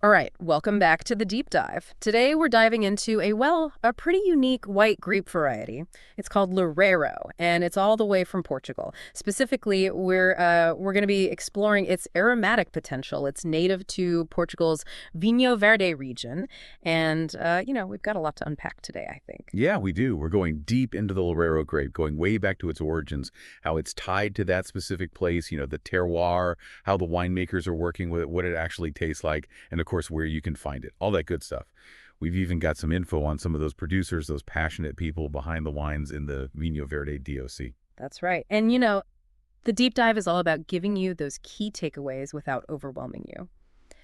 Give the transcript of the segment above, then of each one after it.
All right, welcome back to the deep dive. Today we're diving into a pretty unique white grape variety. It's called Loureiro, and it's all the way from Portugal. Specifically, we're going to be exploring its aromatic potential. It's native to Portugal's Vinho Verde region, and we've got a lot to unpack today, I think. Yeah, we do. We're going deep into the Loureiro grape, going way back to its origins, how it's tied to that specific place, the terroir, how the winemakers are working with it, what it actually tastes like, and of course, where you can find it, all that good stuff. We've even got some info on some of those producers, those passionate people behind the wines in the Vinho Verde DOC. That's right. And the deep dive is all about giving you those key takeaways without overwhelming you.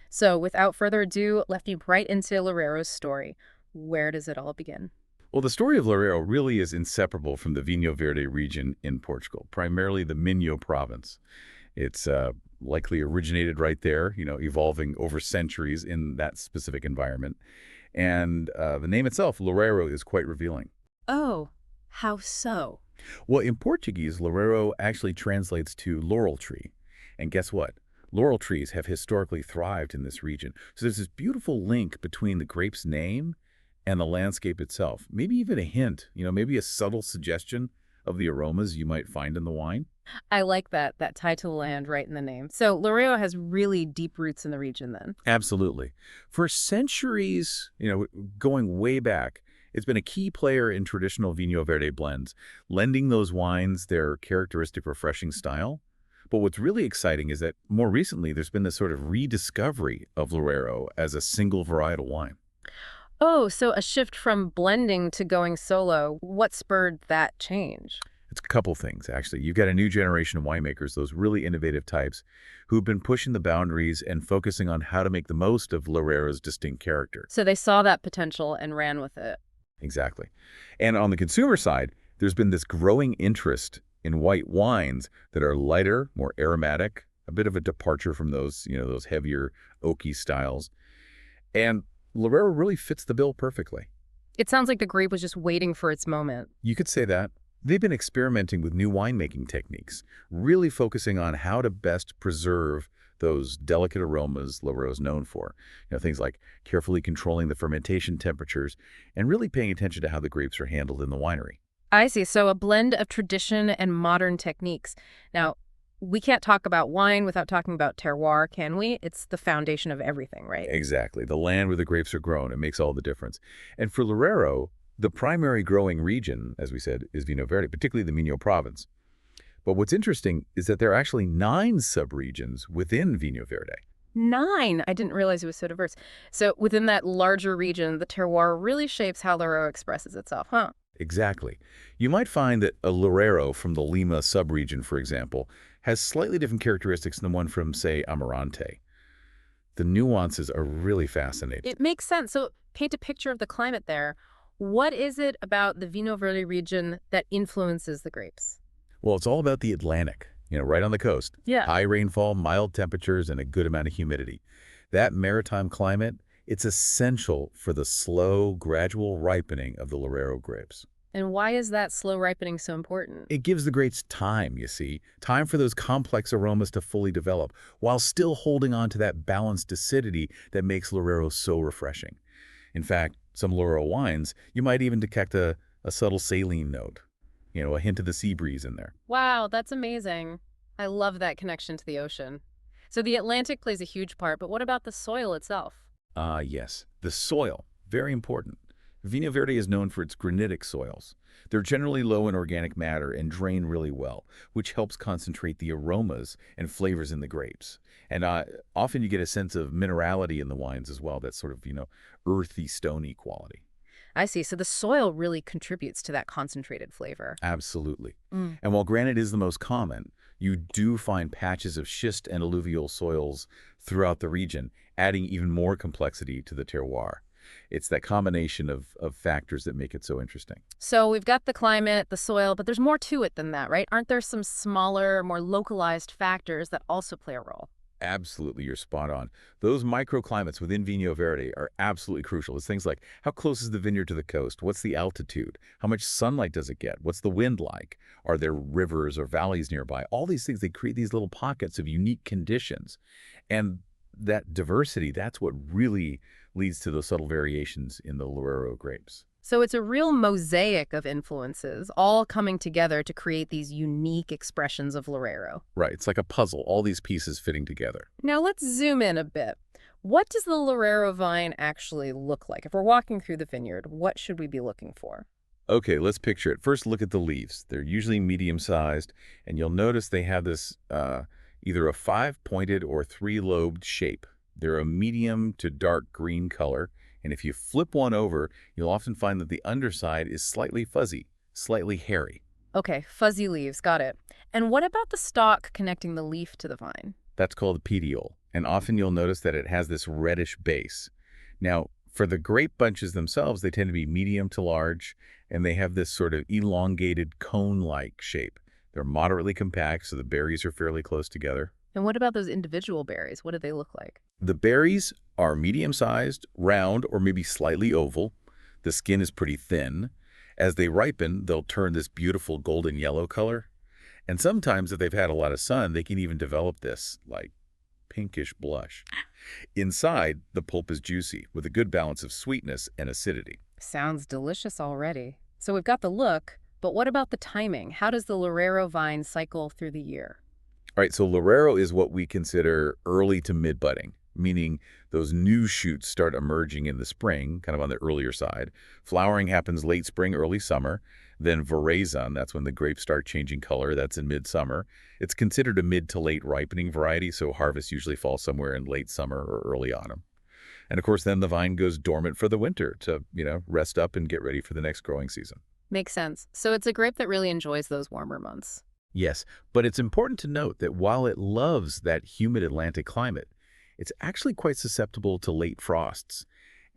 So, without further ado, let's jump right into Loureiro's story. Where does it all begin? Well, the story of Loureiro really is inseparable from the Vinho Verde region in Portugal, primarily the Minho province. It's likely originated right there, evolving over centuries in that specific environment. And the name itself, Loureiro, is quite revealing. Oh, how so? Well, in Portuguese, Loureiro actually translates to laurel tree. And guess what? Laurel trees have historically thrived in this region. So there's this beautiful link between the grape's name and the landscape itself. Maybe even a hint, maybe a subtle suggestion of the aromas you might find in the wine. I like that tie to the land right in the name. So Loureiro has really deep roots in the region then. Absolutely. For centuries, going way back, it's been a key player in traditional Vinho Verde blends, lending those wines their characteristic refreshing style. But what's really exciting is that more recently, there's been this sort of rediscovery of Loureiro as a single varietal wine. Oh, so a shift from blending to going solo. What spurred that change? It's a couple things, actually. You've got a new generation of winemakers, those really innovative types, who've been pushing the boundaries and focusing on how to make the most of Loureiro's distinct character. So they saw that potential and ran with it. Exactly. And on the consumer side, there's been this growing interest in white wines that are lighter, more aromatic, a bit of a departure from those heavier oaky styles. And Loureiro really fits the bill perfectly. It sounds like the grape was just waiting for its moment. You could say that. They've been experimenting with new winemaking techniques, really focusing on how to best preserve those delicate aromas Loureiro's known for. Things like carefully controlling the fermentation temperatures and really paying attention to how the grapes are handled in the winery. I see. So a blend of tradition and modern techniques. Now, we can't talk about wine without talking about terroir, can we? It's the foundation of everything, right? Exactly. The land where the grapes are grown, it makes all the difference. And for Loureiro, the primary growing region, as we said, is Vinho Verde, particularly the Minho province. But what's interesting is that there are actually 9 subregions within Vinho Verde. 9! I didn't realize it was so diverse. So within that larger region, the terroir really shapes how Loureiro expresses itself, huh? Exactly. You might find that a Loureiro from the Lima subregion, for example, has slightly different characteristics than one from, say, Amarante. The nuances are really fascinating. It makes sense. So paint a picture of the climate there. What is it about the Vinho Verde region that influences the grapes? Well, it's all about the Atlantic, right on the coast. Yeah. High rainfall, mild temperatures, and a good amount of humidity. That maritime climate, it's essential for the slow, gradual ripening of the Loureiro grapes. And why is that slow ripening so important? It gives the grapes time, you see, time for those complex aromas to fully develop, while still holding on to that balanced acidity that makes Loureiro so refreshing. In fact, some Loureiro wines, you might even detect a subtle saline note, a hint of the sea breeze in there. Wow, that's amazing. I love that connection to the ocean. So the Atlantic plays a huge part, but what about the soil itself? Yes, the soil, very important. Vinho Verde is known for its granitic soils. They're generally low in organic matter and drain really well, which helps concentrate the aromas and flavors in the grapes. And often you get a sense of minerality in the wines as well, that sort of, earthy, stony quality. I see. So the soil really contributes to that concentrated flavor. Absolutely. Mm. And while granite is the most common, you do find patches of schist and alluvial soils throughout the region, adding even more complexity to the terroir. It's that combination of factors that make it so interesting. So we've got the climate, the soil, but there's more to it than that, right? Aren't there some smaller, more localized factors that also play a role? Absolutely, you're spot on. Those microclimates within Vinho Verde are absolutely crucial. It's things like how close is the vineyard to the coast? What's the altitude? How much sunlight does it get? What's the wind like? Are there rivers or valleys nearby? All these things, they create these little pockets of unique conditions. And that diversity, that's what really leads to those subtle variations in the Loureiro grapes. So it's a real mosaic of influences, all coming together to create these unique expressions of Loureiro. Right, it's like a puzzle, all these pieces fitting together. Now let's zoom in a bit. What does the Loureiro vine actually look like? If we're walking through the vineyard, what should we be looking for? Okay, let's picture it. First, look at the leaves. They're usually medium-sized, and you'll notice they have this either a five-pointed or three-lobed shape. They're a medium to dark green color, and if you flip one over, you'll often find that the underside is slightly fuzzy, slightly hairy. Okay, fuzzy leaves, got it. And what about the stalk connecting the leaf to the vine? That's called a petiole, and often you'll notice that it has this reddish base. Now, for the grape bunches themselves, they tend to be medium to large, and they have this sort of elongated cone-like shape. They're moderately compact, so the berries are fairly close together. And what about those individual berries? What do they look like? The berries are medium-sized, round, or maybe slightly oval. The skin is pretty thin. As they ripen, they'll turn this beautiful golden yellow color. And sometimes, if they've had a lot of sun, they can even develop this, like, pinkish blush. Inside, the pulp is juicy, with a good balance of sweetness and acidity. Sounds delicious already. So we've got the look, but what about the timing? How does the Loureiro vine cycle through the year? All right, so Loureiro is what we consider early to mid-budding, meaning those new shoots start emerging in the spring, kind of on the earlier side. Flowering happens late spring, early summer. Then veraison, that's when the grapes start changing color. That's in midsummer. It's considered a mid to late ripening variety, so harvest usually falls somewhere in late summer or early autumn. And of course, then the vine goes dormant for the winter to, rest up and get ready for the next growing season. Makes sense. So it's a grape that really enjoys those warmer months. Yes, but it's important to note that while it loves that humid Atlantic climate, it's actually quite susceptible to late frosts.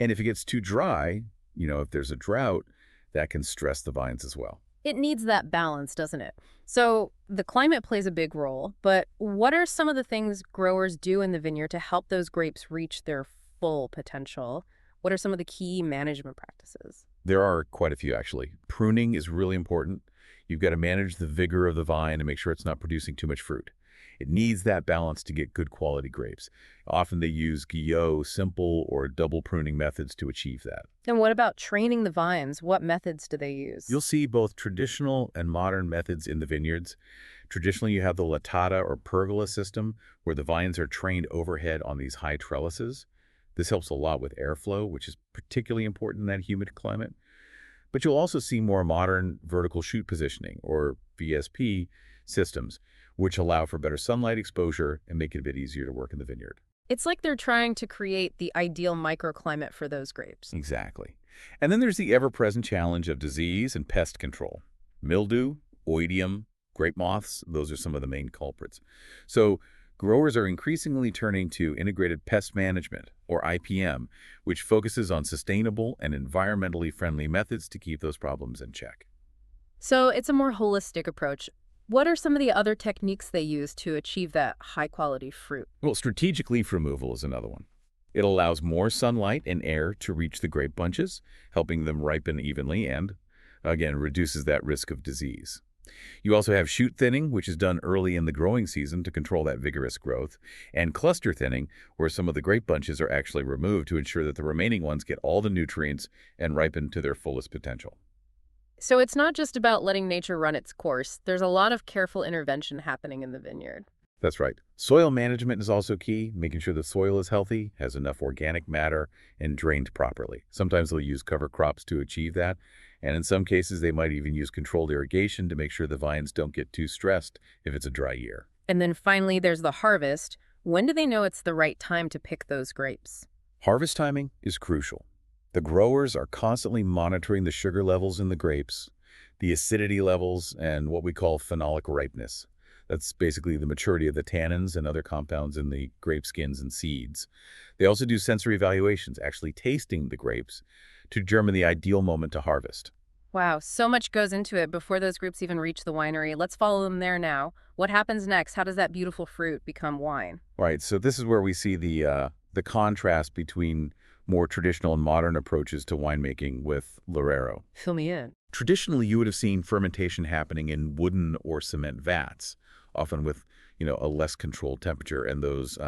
And if it gets too dry, if there's a drought, that can stress the vines as well. It needs that balance, doesn't it? So the climate plays a big role, but what are some of the things growers do in the vineyard to help those grapes reach their full potential? What are some of the key management practices? There are quite a few, actually. Pruning is really important. You've got to manage the vigor of the vine and make sure it's not producing too much fruit. It needs that balance to get good quality grapes. Often they use guillot, simple, or double pruning methods to achieve that. And what about training the vines? What methods do they use? You'll see both traditional and modern methods in the vineyards. Traditionally, you have the latata or pergola system, where the vines are trained overhead on these high trellises. This helps a lot with airflow, which is particularly important in that humid climate. But you'll also see more modern vertical shoot positioning, or VSP, systems, which allow for better sunlight exposure and make it a bit easier to work in the vineyard. It's like they're trying to create the ideal microclimate for those grapes. Exactly. And then there's the ever-present challenge of disease and pest control. Mildew, oidium, grape moths, those are some of the main culprits. So growers are increasingly turning to integrated pest management, or IPM, which focuses on sustainable and environmentally friendly methods to keep those problems in check. So it's a more holistic approach. What are some of the other techniques they use to achieve that high-quality fruit? Well, strategic leaf removal is another one. It allows more sunlight and air to reach the grape bunches, helping them ripen evenly and, again, reduces that risk of disease. You also have shoot thinning, which is done early in the growing season to control that vigorous growth, and cluster thinning, where some of the grape bunches are actually removed to ensure that the remaining ones get all the nutrients and ripen to their fullest potential. So it's not just about letting nature run its course. There's a lot of careful intervention happening in the vineyard. That's right. Soil management is also key, making sure the soil is healthy, has enough organic matter, and drained properly. Sometimes they'll use cover crops to achieve that, and in some cases they might even use controlled irrigation to make sure the vines don't get too stressed if it's a dry year. And then finally, there's the harvest. When do they know it's the right time to pick those grapes? Harvest timing is crucial. The growers are constantly monitoring the sugar levels in the grapes, the acidity levels, and what we call phenolic ripeness. That's basically the maturity of the tannins and other compounds in the grape skins and seeds. They also do sensory evaluations, actually tasting the grapes, to determine the ideal moment to harvest. Wow, so much goes into it before those grapes even reach the winery. Let's follow them there now. What happens next? How does that beautiful fruit become wine? Right, so this is where we see the contrast between more traditional and modern approaches to winemaking with Loureiro. Fill me in. Traditionally, you would have seen fermentation happening in wooden or cement vats, often with, a less controlled temperature, and those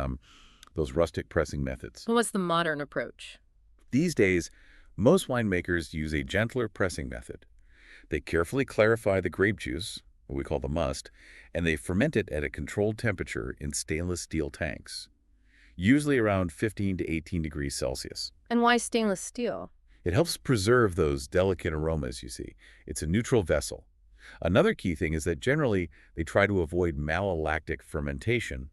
those rustic pressing methods. What's the modern approach? These days, most winemakers use a gentler pressing method. They carefully clarify the grape juice, what we call the must, and they ferment it at a controlled temperature in stainless steel tanks, usually around 15 to 18 degrees Celsius. And why stainless steel? It helps preserve those delicate aromas, you see. It's a neutral vessel. Another key thing is that generally they try to avoid malolactic fermentation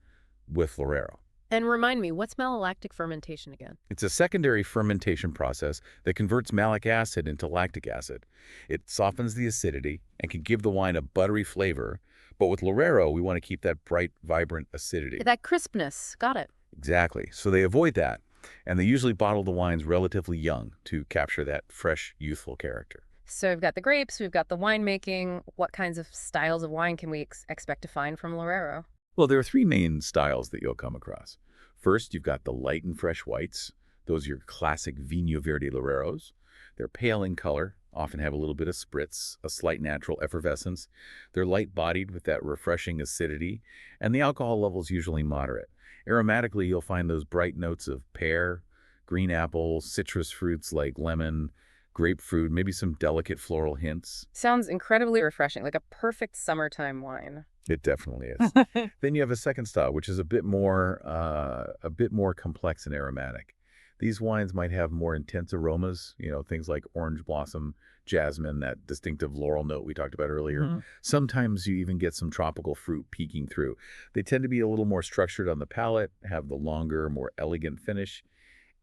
with Loureiro. And remind me, what's malolactic fermentation again? It's a secondary fermentation process that converts malic acid into lactic acid. It softens the acidity and can give the wine a buttery flavor, but with Loureiro, we want to keep that bright, vibrant acidity. That crispness. Got it. Exactly. So they avoid that, and they usually bottle the wines relatively young to capture that fresh, youthful character. So we've got the grapes, we've got the winemaking. What kinds of styles of wine can we expect to find from Loureiro? Well, there are three main styles that you'll come across. First, you've got the light and fresh whites. Those are your classic Vinho Verde Loureiros. They're pale in color, often have a little bit of spritz, a slight natural effervescence. They're light-bodied with that refreshing acidity, and the alcohol level is usually moderate. Aromatically, you'll find those bright notes of pear, green apple, citrus fruits like lemon, grapefruit, maybe some delicate floral hints. Sounds incredibly refreshing, like a perfect summertime wine. It definitely is. Then you have a second style, which is a bit more complex and aromatic. These wines might have more intense aromas, things like orange blossom, jasmine, that distinctive floral note we talked about earlier. Sometimes you even get some tropical fruit peeking through. They tend to be a little more structured on the palate, have the longer, more elegant finish,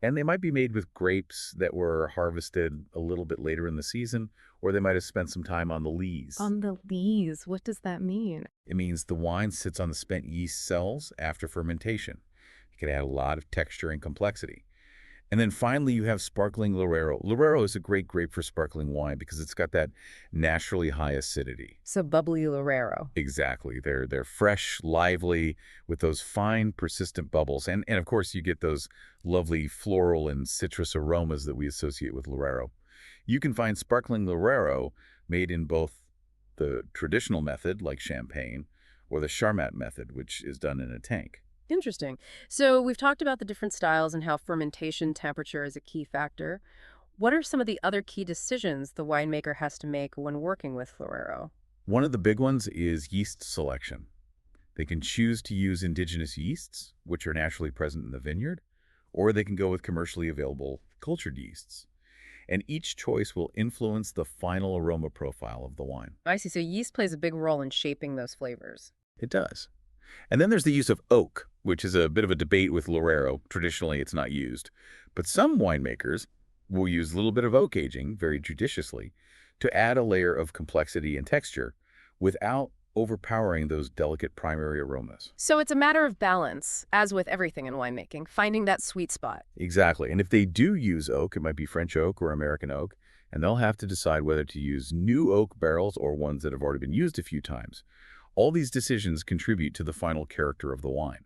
and they might be made with grapes that were harvested a little bit later in the season, or they might have spent some time on the lees. On the lees, what does that mean? It means the wine sits on the spent yeast cells after fermentation. It can add a lot of texture and complexity. And then finally, you have sparkling Loureiro. Loureiro is a great grape for sparkling wine because it's got that naturally high acidity. So bubbly Loureiro. Exactly. They're fresh, lively, with those fine, persistent bubbles. And of course, you get those lovely floral and citrus aromas that we associate with Loureiro. You can find sparkling Loureiro made in both the traditional method, like champagne, or the Charmat method, which is done in a tank. Interesting. So we've talked about the different styles and how fermentation temperature is a key factor. What are some of the other key decisions the winemaker has to make when working with Loureiro? One of the big ones is yeast selection. They can choose to use indigenous yeasts, which are naturally present in the vineyard, or they can go with commercially available cultured yeasts. And each choice will influence the final aroma profile of the wine. I see. So yeast plays a big role in shaping those flavors. It does. And then there's the use of oak, which is a bit of a debate with Loureiro. Traditionally, it's not used. But some winemakers will use a little bit of oak aging, very judiciously, to add a layer of complexity and texture without overpowering those delicate primary aromas. So it's a matter of balance, as with everything in winemaking, finding that sweet spot. Exactly. And if they do use oak, it might be French oak or American oak, and they'll have to decide whether to use new oak barrels or ones that have already been used a few times. All these decisions contribute to the final character of the wine.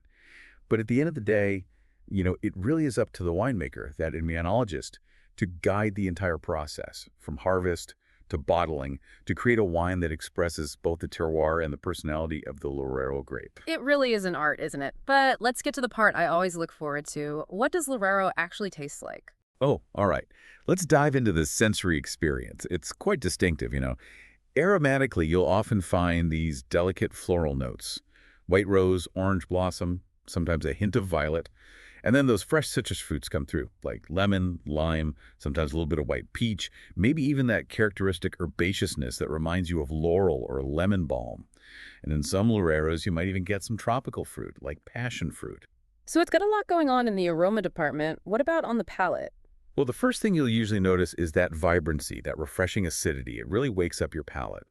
But at the end of the day, it really is up to the winemaker, that enologist, to guide the entire process, from harvest to bottling, to create a wine that expresses both the terroir and the personality of the Loureiro grape. It really is an art, isn't it? But let's get to the part I always look forward to. What does Loureiro actually taste like? Oh, all right. Let's dive into the sensory experience. It's quite distinctive, Aromatically, you'll often find these delicate floral notes. White rose, orange blossom, sometimes a hint of violet. And then those fresh citrus fruits come through, like lemon, lime, sometimes a little bit of white peach, maybe even that characteristic herbaceousness that reminds you of laurel or lemon balm. And in some Loureiros, you might even get some tropical fruit, like passion fruit. So it's got a lot going on in the aroma department. What about on the palate? Well, the first thing you'll usually notice is that vibrancy, that refreshing acidity. It really wakes up your palate.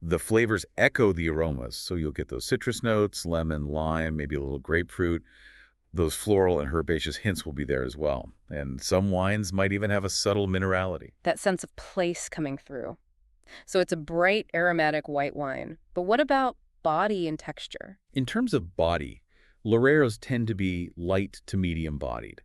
The flavors echo the aromas, so you'll get those citrus notes, lemon, lime, maybe a little grapefruit. Those floral and herbaceous hints will be there as well. And some wines might even have a subtle minerality. That sense of place coming through. So it's a bright, aromatic white wine. But what about body and texture? In terms of body, Loureiros tend to be light to medium bodied.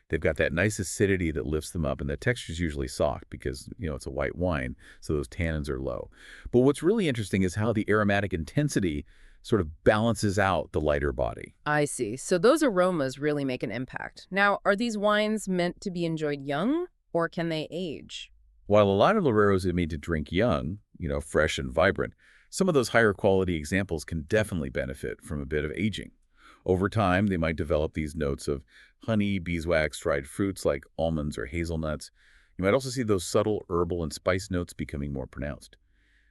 They've got that nice acidity that lifts them up, and the texture is usually soft because, it's a white wine, so those tannins are low. But what's really interesting is how the aromatic intensity sort of balances out the lighter body. I see. So those aromas really make an impact. Now, are these wines meant to be enjoyed young, or can they age? While a lot of Loureiros are made to drink young, fresh and vibrant, some of those higher quality examples can definitely benefit from a bit of aging. Over time, they might develop these notes of honey, beeswax, dried fruits like almonds or hazelnuts. You might also see those subtle herbal and spice notes becoming more pronounced.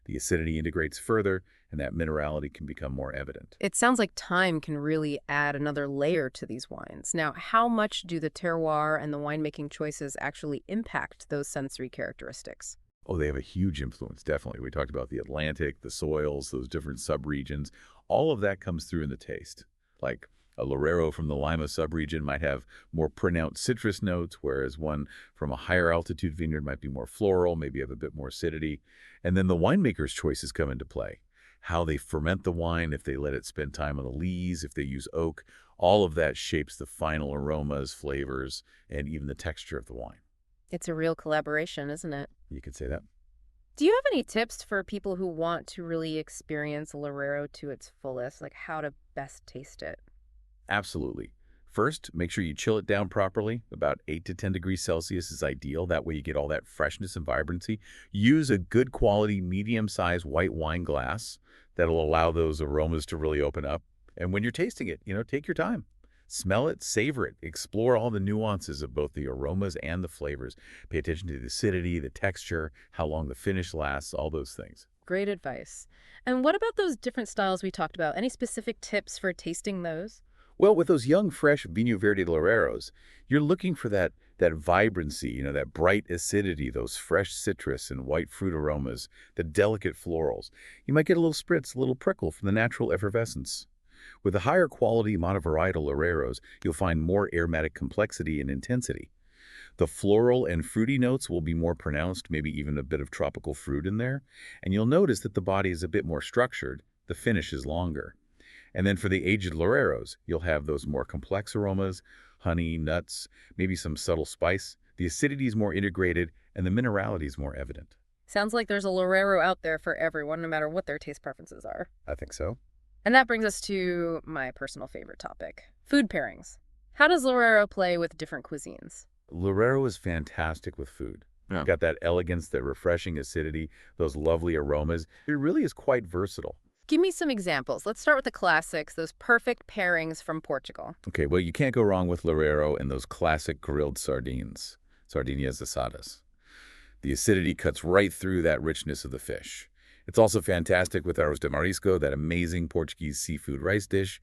The acidity integrates further, and that minerality can become more evident. It sounds like time can really add another layer to these wines. Now, how much do the terroir and the winemaking choices actually impact those sensory characteristics? Oh, they have a huge influence, definitely. We talked about the Atlantic, the soils, those different subregions. All of that comes through in the taste. Like a Loureiro from the Lima subregion might have more pronounced citrus notes, whereas one from a higher altitude vineyard might be more floral, maybe have a bit more acidity. And then the winemaker's choices come into play. How they ferment the wine, if they let it spend time on the lees, if they use oak, all of that shapes the final aromas, flavors, and even the texture of the wine. It's a real collaboration, isn't it? You could say that. Do you have any tips for people who want to really experience Loureiro to its fullest, like how to best taste it? Absolutely. First, make sure you chill it down properly. About 8 to 10 degrees Celsius is ideal. That way you get all that freshness and vibrancy. Use a good quality, medium-sized white wine glass that'll allow those aromas to really open up. And when you're tasting it, take your time. Smell it, savor it, explore all the nuances of both the aromas and the flavors. Pay attention to the acidity, the texture, how long the finish lasts, all those things. Great advice. And what about those different styles we talked about? Any specific tips for tasting those? Well, with those young, fresh Vinho Verde Loureiros, you're looking for that vibrancy, that bright acidity, those fresh citrus and white fruit aromas, the delicate florals. You might get a little spritz, a little prickle from the natural effervescence. With the higher quality monovarietal Loureiros, you'll find more aromatic complexity and intensity. The floral and fruity notes will be more pronounced, maybe even a bit of tropical fruit in there. And you'll notice that the body is a bit more structured, the finish is longer. And then for the aged Loureiros, you'll have those more complex aromas, honey, nuts, maybe some subtle spice. The acidity is more integrated, and the minerality is more evident. Sounds like there's a Loureiro out there for everyone, no matter what their taste preferences are. I think so. And that brings us to my personal favorite topic, food pairings. How does Loureiro play with different cuisines? Loureiro is fantastic with food. Yeah. Got that elegance, that refreshing acidity, those lovely aromas. It really is quite versatile. Give me some examples. Let's start with the classics, those perfect pairings from Portugal. Okay, well, you can't go wrong with Loureiro and those classic grilled sardines, sardinhas asadas. The acidity cuts right through that richness of the fish. It's also fantastic with arroz de marisco, that amazing Portuguese seafood rice dish.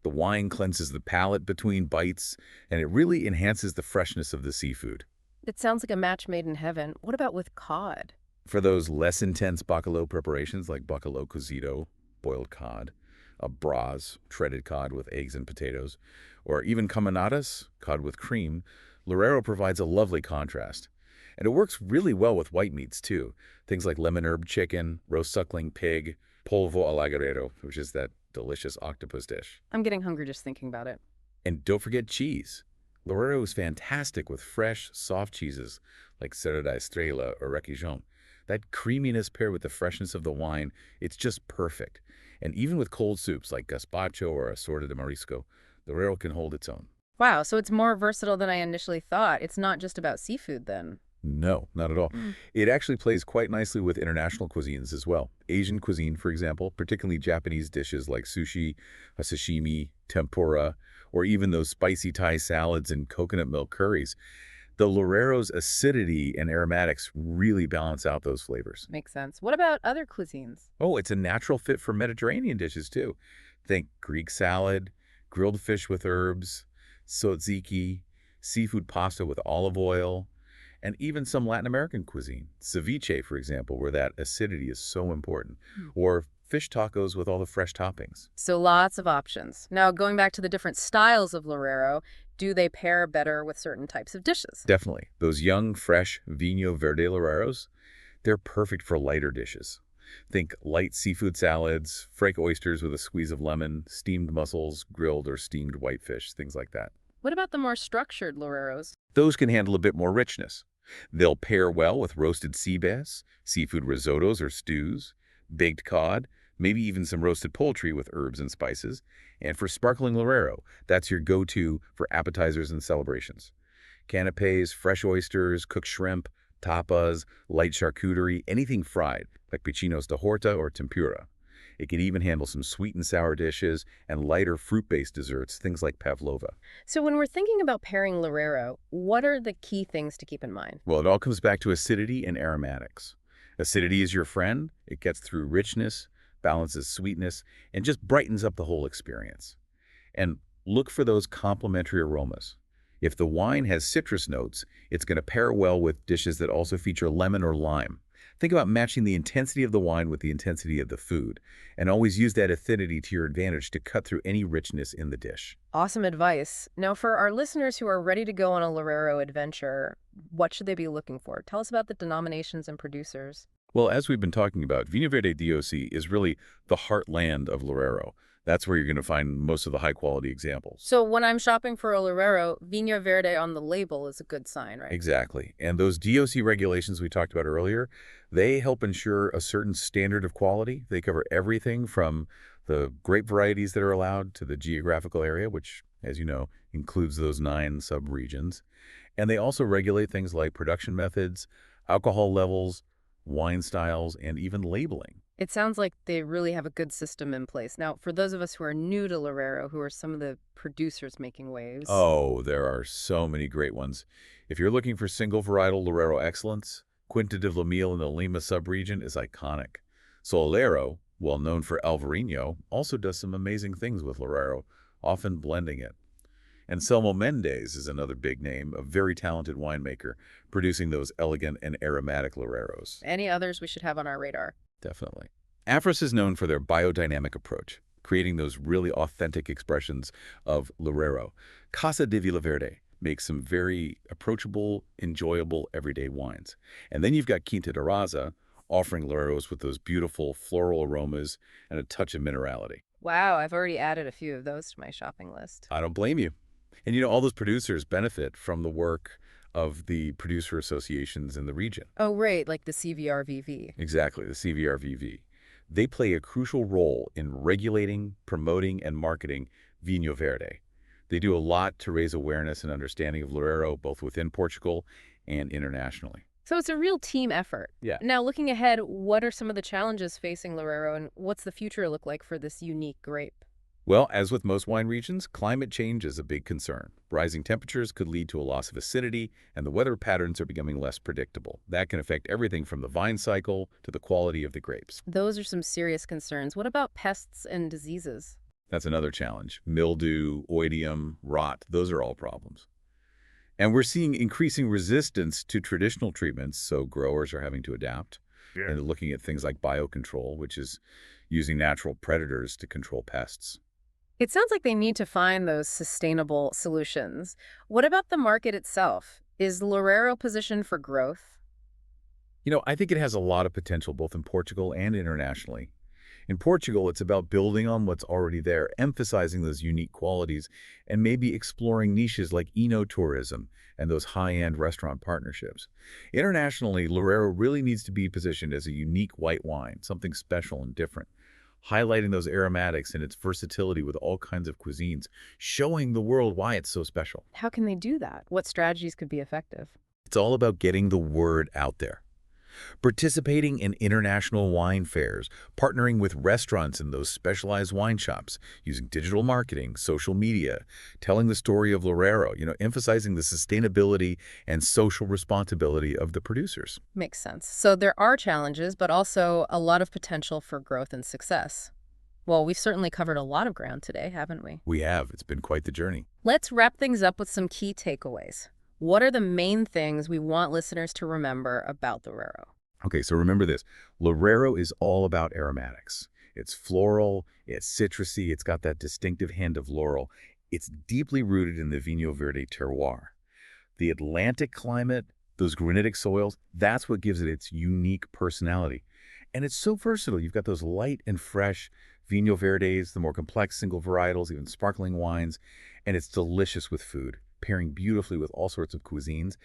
The wine cleanses the palate between bites, and it really enhances the freshness of the seafood. It sounds like a match made in heaven. What about with cod? For those less intense bacalhau preparations like bacalhau cozido, boiled cod, a bras, shredded cod with eggs and potatoes, or even camanadas, cod with cream, Loureiro provides a lovely contrast. And it works really well with white meats, too. Things like lemon herb chicken, roast suckling pig, polvo al agorero, which is that delicious octopus dish. I'm getting hungry just thinking about it. And don't forget cheese. Loureiro is fantastic with fresh, soft cheeses like Serra da Estrela or Requesón. That creaminess paired with the freshness of the wine, it's just perfect. And even with cold soups like gazpacho or assorted de marisco, Loureiro can hold its own. Wow, so it's more versatile than I initially thought. It's not just about seafood then. No, not at all. It actually plays quite nicely with international cuisines as well. Asian cuisine, for example, particularly Japanese dishes like sushi, sashimi, tempura, or even those spicy Thai salads and coconut milk curries. The Loureiro's acidity and aromatics really balance out those flavors. Makes sense. What about other cuisines? Oh, it's a natural fit for Mediterranean dishes, too. Think Greek salad, grilled fish with herbs, tzatziki, seafood pasta with olive oil, and even some Latin American cuisine. Ceviche, for example, where that acidity is so important. Or fish tacos with all the fresh toppings. So lots of options. Now, going back to the different styles of Loureiro, do they pair better with certain types of dishes? Definitely. Those young, fresh Vinho Verde Loureiros, they're perfect for lighter dishes. Think light seafood salads, frank oysters with a squeeze of lemon, steamed mussels, grilled or steamed whitefish, things like that. What about the more structured Loureiros? Those can handle a bit more richness. They'll pair well with roasted sea bass, seafood risottos or stews, baked cod, maybe even some roasted poultry with herbs and spices. And for sparkling Loureiro, that's your go-to for appetizers and celebrations. Canapes, fresh oysters, cooked shrimp, tapas, light charcuterie, anything fried, like pichinos de horta or tempura. It can even handle some sweet and sour dishes and lighter fruit-based desserts, things like pavlova. So when we're thinking about pairing Loureiro, what are the key things to keep in mind? Well, it all comes back to acidity and aromatics. Acidity is your friend. It gets through richness, balances sweetness, and just brightens up the whole experience. And look for those complementary aromas. If the wine has citrus notes, it's going to pair well with dishes that also feature lemon or lime. Think about matching the intensity of the wine with the intensity of the food, and always use that acidity to your advantage to cut through any richness in the dish. Awesome advice. Now, for our listeners who are ready to go on a Loureiro adventure, what should they be looking for? Tell us about the denominations and producers. Well, as we've been talking about, Vinho Verde DOC is really the heartland of Loureiro. That's where you're going to find most of the high-quality examples. So when I'm shopping for a Loureiro, Vinho Verde on the label is a good sign, right? Exactly. And those DOC regulations we talked about earlier, they help ensure a certain standard of quality. They cover everything from the grape varieties that are allowed to the geographical area, which, as you know, includes those 9 subregions. And they also regulate things like production methods, alcohol levels, wine styles, and even labeling. It sounds like they really have a good system in place. Now, for those of us who are new to Loureiro, who are some of the producers making waves? Oh, there are so many great ones. If you're looking for single varietal Loureiro excellence, Quinta de Vlamil in the Lima subregion is iconic. Solero, well known for Alvarinho, also does some amazing things with Loureiro, often blending it. And Selmo Mendes is another big name, a very talented winemaker, producing those elegant and aromatic Loureiros. Any others we should have on our radar? Definitely. Afros is known for their biodynamic approach, creating those really authentic expressions of Loureiro. Casa de Villaverde makes some very approachable, enjoyable, everyday wines. And then you've got Quinta de Raza, offering Loureiros with those beautiful floral aromas and a touch of minerality. Wow, I've already added a few of those to my shopping list. I don't blame you. And all those producers benefit from the work of the producer associations in the region. Oh, right, like the CVRVV. Exactly, the CVRVV. They play a crucial role in regulating, promoting, and marketing Vinho Verde. They do a lot to raise awareness and understanding of Loureiro, both within Portugal and internationally. So it's a real team effort. Yeah. Now, looking ahead, what are some of the challenges facing Loureiro, and what's the future look like for this unique grape? Well, as with most wine regions, climate change is a big concern. Rising temperatures could lead to a loss of acidity, and the weather patterns are becoming less predictable. That can affect everything from the vine cycle to the quality of the grapes. Those are some serious concerns. What about pests and diseases? That's another challenge. Mildew, oidium, rot, those are all problems. And we're seeing increasing resistance to traditional treatments, so growers are having to adapt. Yeah. And looking at things like biocontrol, which is using natural predators to control pests. It sounds like they need to find those sustainable solutions. What about the market itself? Is Loureiro positioned for growth? I think it has a lot of potential both in Portugal and internationally. In Portugal, it's about building on what's already there, emphasizing those unique qualities, and maybe exploring niches like eno-tourism and those high-end restaurant partnerships. Internationally, Loureiro really needs to be positioned as a unique white wine, something special and different, highlighting those aromatics and its versatility with all kinds of cuisines, showing the world why it's so special. How can they do that? What strategies could be effective? It's all about getting the word out there. Participating in international wine fairs, partnering with restaurants in those specialized wine shops, using digital marketing, social media, telling the story of Loureiro, emphasizing the sustainability and social responsibility of the producers. Makes sense. So there are challenges, but also a lot of potential for growth and success. Well, we've certainly covered a lot of ground today, haven't we? We have. It's been quite the journey. Let's wrap things up with some key takeaways. What are the main things we want listeners to remember about Loureiro? Okay, so remember this. Loureiro is all about aromatics. It's floral, it's citrusy, it's got that distinctive hint of laurel. It's deeply rooted in the Vinho Verde terroir. The Atlantic climate, those granitic soils, that's what gives it its unique personality. And it's so versatile. You've got those light and fresh Vinho Verdes, the more complex single varietals, even sparkling wines, and it's delicious with food, pairing beautifully with all sorts of cuisines.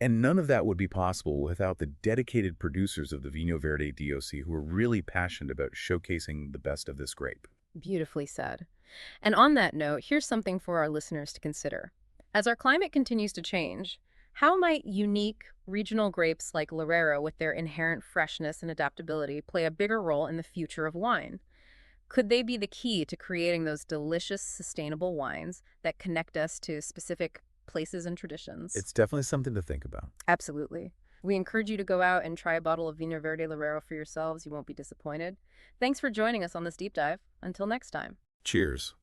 And none of that would be possible without the dedicated producers of the Vinho Verde DOC who are really passionate about showcasing the best of this grape. Beautifully said. And on that note, here's something for our listeners to consider. As our climate continues to change, how might unique regional grapes like Loureiro, with their inherent freshness and adaptability, play a bigger role in the future of wine? Could they be the key to creating those delicious, sustainable wines that connect us to specific places and traditions? It's definitely something to think about. Absolutely. We encourage you to go out and try a bottle of Vinho Verde Loureiro for yourselves. You won't be disappointed. Thanks for joining us on this deep dive. Until next time. Cheers.